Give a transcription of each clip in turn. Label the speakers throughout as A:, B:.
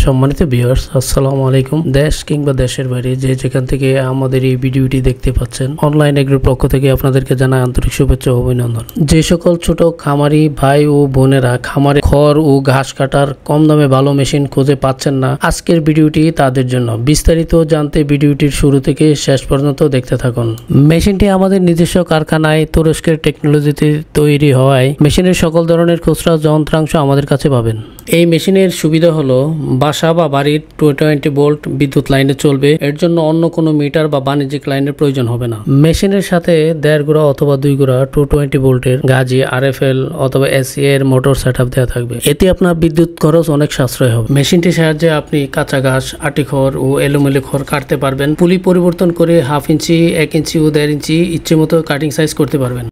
A: সম্মানিত ভিউয়ার্স, আসসালামু আলাইকুম। দেশ কিংবা দেশের বাইরে যে যেখান থেকে আমাদের এই ভিডিওটি দেখতে পাচ্ছেন, অনলাইন এগ্রির পক্ষ থেকে আপনাদেরকে জানাই আন্তরিক শুভেচ্ছা ও অভিনন্দন। যে সকল ছোট খামারি ভাই ও বোনেরা খামারে খড় ও ঘাস কাটার কম দামে ভালো মেশিন খুঁজে পাচ্ছেন না, আজকের ভিডিওটি তাদের জন্য। বিস্তারিত জানতে ভিডিওটির শুরু থেকে শেষ পর্যন্ত দেখতে থাকুন। মেশিনটি আমাদের নিজস্ব কারখানায় তুরস্কের টেকনোলজিতে তৈরি হওয়ায় মেশিনের সকল ধরনের খুচরা যন্ত্রাংশ আমাদের কাছে পাবেন। এই মেশিনের সুবিধা হলো বাসা বা বাড়ির 220 ভোল্ট বিদ্যুৎ লাইনে চলবে। এর জন্য অন্য কোনো মিটার বা বাণিজ্যিক লাইনের প্রয়োজন হবে না। মেশিনের সাথে 1.5 গুড়া অথবা 2 গুড়া 220 ভোল্টের গাজি RFL অথবা SE এর মোটর সেটআপ দেওয়া থাকবে। এতে আপনার বিদ্যুৎ খরচ অনেক সাশ্রয় হবে। মেশিনটির সাহায্যে আপনি কাঁচা ঘাস, আটি খড় ও এলোমেলো খড় কাটতে পারবেন। পুলি পরিবর্তন করে 1/2 ইঞ্চি, 1 ইঞ্চি ও 1.5 ইঞ্চি ইচ্ছে মতো কাটিং সাইজ করতে পারবেন।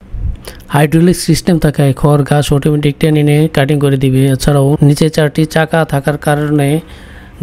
A: হাইড্রোলিক সিস্টেম থাকায় খড় ঘাস অটোমেটিক টেনে নিয়ে কাটিং করে দিবে। এছাড়াও নিচে 4টি চাকা থাকার কারণে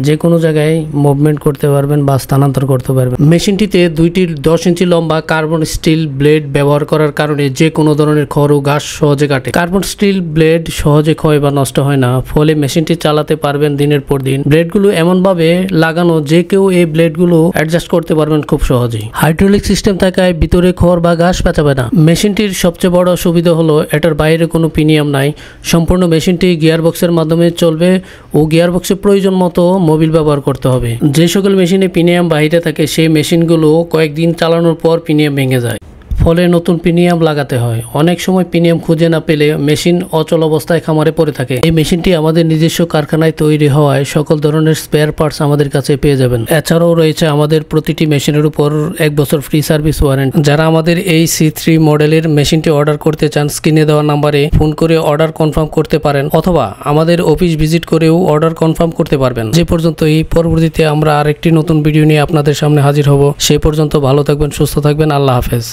A: যে কোনো জায়গায় মুভমেন্ট করতে পারবেন বা স্থানান্তর করতে পারবেন। মেশিনটিতে 2টি 10 ইঞ্চি লম্বা কার্বন স্টিল ব্লেড ব্যবহার করার কারণে যে কোনো ধরনের খড় ও ঘাস সহজে কাটে। কার্বন স্টিল ব্লেড সহজে ক্ষয় বা নষ্ট হয় না, ফলে মেশিনটি চালাতে পারবেন দিনের পর দিন। ব্লেডগুলো এমনভাবে লাগানো যে কেউ এই ব্লেডগুলো অ্যাডজাস্ট করতে পারবেন খুব সহজেই। হাইড্রোলিক সিস্টেম থাকায় ভিতরে খড় বা ঘাস পেঁচাবে না। মেশিনটির সবচেয়ে বড় সুবিধা হলো এটার বাইরে কোনো প্রিমিয়াম নাই। সম্পূর্ণ মেশিনটি গিয়ারবক্সের মাধ্যমে চলবে ও গিয়ারবক্সের প্রয়োজন মতো মোবিল ব্যবহার করতে হবে। যে সকল মেশিনে প্রিমিয়াম বাহিরে থাকে সেই মেশিনগুলো কয়েকদিন চালানোর পর প্রিমিয়াম ভেঙে যায়, ফলে নতুন প্রিমিয়াম লাগাতে হয়। অনেক সময় প্রিমিয়াম খুঁজে না পেলে মেশিন অচল অবস্থায় খামারে পড়ে থাকে। এই মেশিনটি আমাদের নিজস্ব কারখানায় তৈরি হওয়ায় সকল ধরনের স্পেয়ার পার্টস আমাদের কাছে পেয়ে যাবেন। এছাড়াও রয়েছে আমাদের প্রতিটি মেশিনের উপর 1 বছর ফ্রি সার্ভিস ওয়ারেন্টি। যারা আমাদের এই C3 মডেলের মেশিনটি অর্ডার করতে চান, স্ক্রিনে দেওয়া নাম্বারে ফোন করে অর্ডার কনফার্ম করতে পারেন অথবা আমাদের অফিস ভিজিট করেও অর্ডার কনফার্ম করতে পারবেন। যে পর্যন্ত এই পরবর্তীতে আমরা আরেকটি নতুন ভিডিও নিয়ে আপনাদের সামনে হাজির হব। সেই পর্যন্ত ভালো থাকবেন, সুস্থ থাকবেন। আল্লাহ হাফেজ।